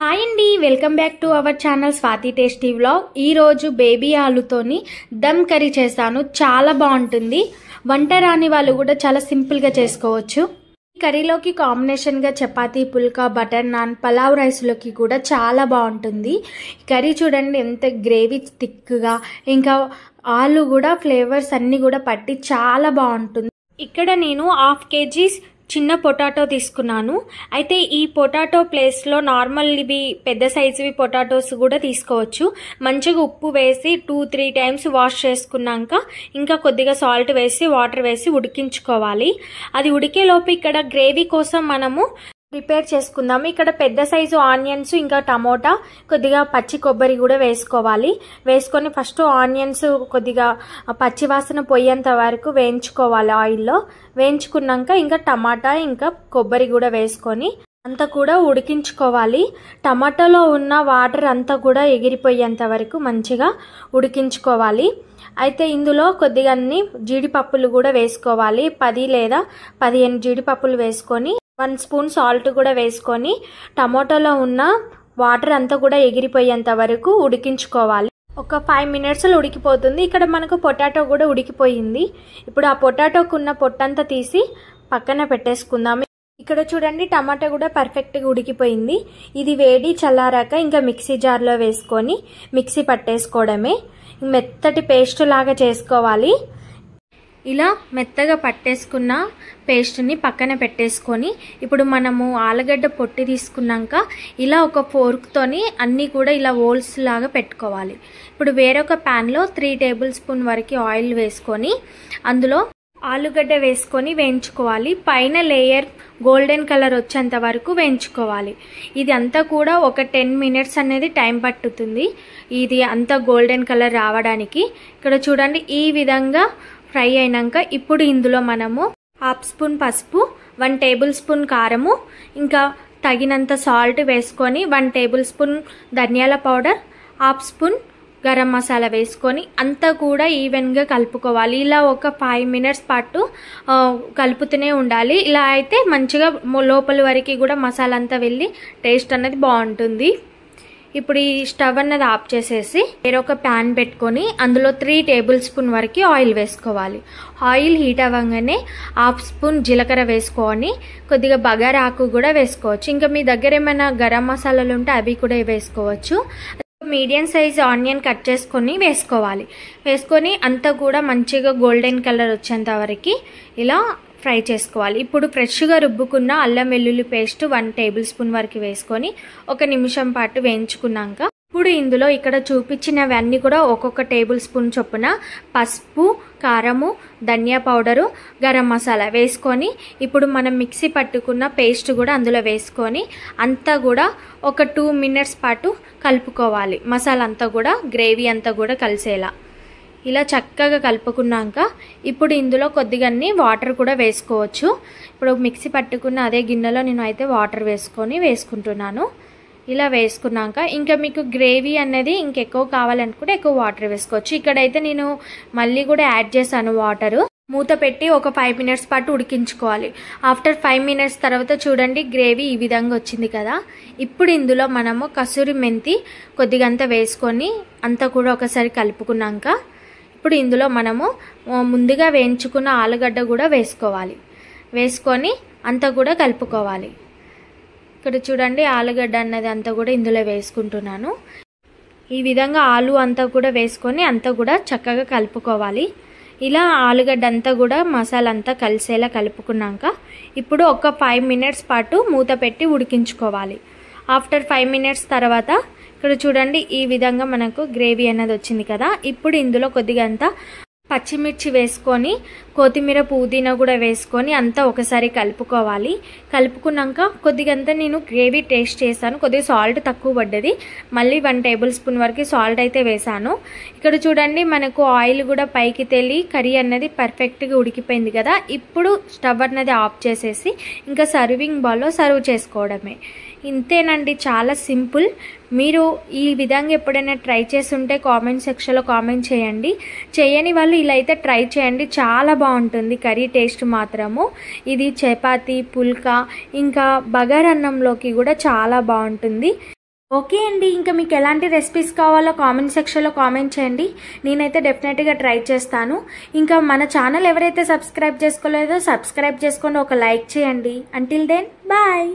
Hi అండి, welcome back to our channel Swathi tasty vlog. ఈరోజు baby ఆలుతోని dum curry చేస్తాను. చాలా బాగుంటుంది. వంట రాని వాళ్ళు కూడా చాలా సింపుల్గా చేసుకోవచ్చు. ఈ కర్రీలోకి కాంబినేషన్గా చపాతీ, పుల్కా, బటర్ నాన్, పలావ్ రైస్లోకి కూడా చాలా బాగుంటుంది. కర్రీ చూడండి ఎంత గ్రేవీ థిక్గా, ఇంకా ఆలు కూడా ఫ్లేవర్స్ అన్నీ కూడా పట్టి చాలా బాగుంటుంది. ఇక్కడ నేను 1/2 kg చిన్న పొటాటో తీసుకున్నాను. అయితే ఈ పొటాటో ప్లేస్లో నార్మల్ ఇవి పెద్ద సైజువి పొటాటోస్ కూడా తీసుకోవచ్చు. మంచిగా ఉప్పు వేసి 2-3 టైమ్స్ వాష్ చేసుకున్నాక ఇంకా కొద్దిగా సాల్ట్ వేసి వాటర్ వేసి ఉడికించుకోవాలి. అది ఉడికేలోపు ఇక్కడ గ్రేవీ కోసం మనము ప్రిపేర్ చేసుకుందాము. ఇక్కడ పెద్ద సైజు ఆనియన్స్, ఇంకా టమోటా, కొద్దిగా పచ్చి కొబ్బరి కూడా వేసుకోవాలి. వేసుకొని ఫస్ట్ ఆనియన్స్ కొద్దిగా పచ్చివాసన పోయేంత వరకు వేయించుకోవాలి ఆయిల్లో. వేయించుకున్నాక ఇంకా టమాటా ఇంకా కొబ్బరి కూడా వేసుకొని అంతా కూడా ఉడికించుకోవాలి. టమాటాలో ఉన్న వాటర్ అంతా కూడా ఎగిరిపోయేంత వరకు మంచిగా ఉడికించుకోవాలి. అయితే ఇందులో కొద్దిగా అన్ని జీడిపప్పులు కూడా వేసుకోవాలి. 10 లేదా 15 జీడిపప్పులు వేసుకొని 1 స్పూన్ సాల్ట్ కూడా వేసుకొని టమాటోలో ఉన్న వాటర్ అంతా కూడా ఎగిరిపోయేంత వరకు ఉడికించుకోవాలి. ఒక 5 మినిట్స్లో ఉడికిపోతుంది. ఇక్కడ మనకు పొటాటో కూడా ఉడికిపోయింది. ఇప్పుడు ఆ పొటాటోకున్న పొట్టంతా తీసి పక్కన పెట్టేసుకుందాం. ఇక్కడ చూడండి టమాటా కూడా పర్ఫెక్ట్గా ఉడికిపోయింది. ఇది వేడి చల్లారాక ఇంకా మిక్సీ జార్లో వేసుకొని మిక్సీ పట్టేసుకోవడమే. మెత్తటి పేస్ట్ లాగా చేసుకోవాలి. ఇలా మెత్తగా పట్టేసుకున్న పేస్ట్ని పక్కన పెట్టేసుకొని ఇప్పుడు మనము ఆలుగడ్డ పొట్టి తీసుకున్నాక ఇలా ఒక ఫోర్క్తోని అన్నీ కూడా ఇలా హోల్స్ లాగా పెట్టుకోవాలి. ఇప్పుడు వేరొక ప్యాన్లో 3 టేబుల్ స్పూన్ వరకు ఆయిల్ వేసుకొని అందులో ఆలుగడ్డ వేసుకొని వేయించుకోవాలి. పైన లేయర్ గోల్డెన్ కలర్ వచ్చేంత వరకు వేయించుకోవాలి. ఇది అంతా కూడా ఒక 10 మినిట్స్ అనేది టైం పట్టుతుంది ఇది అంతా గోల్డెన్ కలర్ రావడానికి. ఇక్కడ చూడండి ఈ విధంగా ఫ్రై అయినాక ఇప్పుడు ఇందులో మనము 1/2 స్పూన్ పసుపు, 1 టేబుల్ స్పూన్ కారము, ఇంకా తగినంత సాల్ట్ వేసుకొని 1 టేబుల్ స్పూన్ ధనియాల పౌడర్, 1/2 స్పూన్ గరం మసాలా వేసుకొని అంతా కూడా ఈవెన్గా కలుపుకోవాలి. ఇలా ఒక 5 మినిట్స్ పాటు కలుపుతూనే ఉండాలి. ఇలా అయితే మంచిగా లోపల వరకు కూడా మసాలా అంతా వెళ్ళి టేస్ట్ అనేది బాగుంటుంది. ఇప్పుడు ఈ స్టవ్ అన్నది ఆఫ్ చేసేసి వేరొక ప్యాన్ పెట్టుకొని అందులో 3 టేబుల్ స్పూన్ వరకు ఆయిల్ వేసుకోవాలి. ఆయిల్ హీట్ అవ్వగానే 1/2 స్పూన్ జీలకర్ర వేసుకొని కొద్దిగా బగారాకు కూడా వేసుకోవచ్చు. ఇంకా మీ దగ్గర ఏమైనా గరం మసాలాలు ఉంటే అవి కూడా వేసుకోవచ్చు. మీడియం సైజ్ ఆనియన్ కట్ చేసుకొని వేసుకోవాలి. వేసుకొని అంతా కూడా మంచిగా గోల్డెన్ కలర్ వచ్చేంత వరకు ఇలా ఫ్రై చేసుకోవాలి. ఇప్పుడు ఫ్రెష్గా రుబ్బుకున్న అల్లం వెల్లుల్లి పేస్ట్ 1 టేబుల్ స్పూన్ వరకు వేసుకొని 1 నిమిషం పాటు వేయించుకున్నాక ఇప్పుడు ఇందులో ఇక్కడ చూపించినవన్నీ కూడా ఒక్కొక్క టేబుల్ స్పూన్ చొప్పున పసుపు, కారము, ధనియా పౌడరు, గరం మసాలా వేసుకొని ఇప్పుడు మనం మిక్సీ పట్టుకున్న పేస్ట్ కూడా అందులో వేసుకొని అంతా కూడా ఒక 2 మినిట్స్ పాటు కలుపుకోవాలి. మసాలా అంతా కూడా గ్రేవీ అంతా కూడా కలిసేలా ఇలా చక్కగా కలుపుకున్నాక ఇప్పుడు ఇందులో కొద్దిగా వాటర్ కూడా వేసుకోవచ్చు. ఇప్పుడు మిక్సీ పట్టుకున్న అదే గిన్నెలో నేను అయితే వాటర్ వేసుకుంటున్నాను. ఇలా వేసుకున్నాక ఇంకా మీకు గ్రేవీ అనేది ఇంకెక్కువ కావాలనుకుంటే ఎక్కువ వాటర్ వేసుకోవచ్చు. ఇక్కడైతే నేను మళ్ళీ కూడా యాడ్ చేశాను వాటరు. మూత పెట్టి ఒక 5 మినిట్స్ పాటు ఉడికించుకోవాలి. ఆఫ్టర్ 5 మినిట్స్ తర్వాత చూడండి గ్రేవీ ఈ విధంగా వచ్చింది కదా. ఇప్పుడు ఇందులో మనము కసూరి మెంతి కొద్దిగంత వేసుకొని అంతా కూడా ఒకసారి కలుపుకున్నాక ఇప్పుడు ఇందులో మనము ముందుగా వేయించుకున్న ఆలుగడ్డ కూడా వేసుకోవాలి. వేసుకొని అంతా కూడా కలుపుకోవాలి. ఇక్కడ చూడండి ఆలుగడ్డ అన్నది అంతా కూడా ఇందులో వేసుకుంటున్నాను. ఈ విధంగా ఆలు అంతా కూడా వేసుకొని అంతా కూడా చక్కగా కలుపుకోవాలి. ఇలా ఆలుగడ్డ అంతా కూడా మసాలా అంతా కలిసేలా కలుపుకున్నాక ఇప్పుడు ఒక 5 మినిట్స్ పాటు మూత పెట్టి ఉడికించుకోవాలి. ఆఫ్టర్ 5 మినిట్స్ తర్వాత ఇక్కడ చూడండి ఈ విధంగా మనకు గ్రేవీ అనేది వచ్చింది కదా. ఇప్పుడు ఇందులో కొద్దిగా అంతా పచ్చిమిర్చి వేసుకొని కొత్తిమీర, పుదీనా కూడా వేసుకొని అంతా ఒకసారి కలుపుకోవాలి. కలుపుకున్నాక కొద్దిగంతా నేను గ్రేవీ టేస్ట్ చేశాను. కొద్దిగా సాల్ట్ తక్కువ పడ్డది. మళ్ళీ 1 టేబుల్ స్పూన్ వరకు సాల్ట్ అయితే వేసాను. ఇక్కడ చూడండి మనకు ఆయిల్ కూడా పైకి తేలి కర్రీ అన్నది పర్ఫెక్ట్గా ఉడికిపోయింది కదా. ఇప్పుడు స్టవ్ అన్నది ఆఫ్ చేసేసి ఇంకా సర్వింగ్ బౌల్లో సర్వ్ చేసుకోవడమే. ఇంతేనండి, చాలా సింపుల్. మీరు ఈ విధంగా ఎప్పుడైనా ట్రై చేసి ఉంటే కామెంట్ సెక్షన్లో కామెంట్ చేయండి. చేయని వాళ్ళు ఇలా అయితే ట్రై చేయండి, చాలా బాగుంటుంది కర్రీ టేస్ట్ మాత్రము. ఇది చపాతీ, పుల్కా, ఇంకా బగారా అన్నంలోకి కూడా చాలా బాగుంటుంది. ఓకే అండి, ఇంకా మీకు ఎలాంటి రెసిపీస్ కావాలో కామెంట్ సెక్షన్లో కామెంట్ చేయండి. నేనైతే డెఫినెట్గా ట్రై చేస్తాను. ఇంకా మన ఛానల్ ఎవరైతే సబ్స్క్రైబ్ చేసుకోలేదో సబ్స్క్రైబ్ చేసుకొని ఒక లైక్ చేయండి. Until then bye.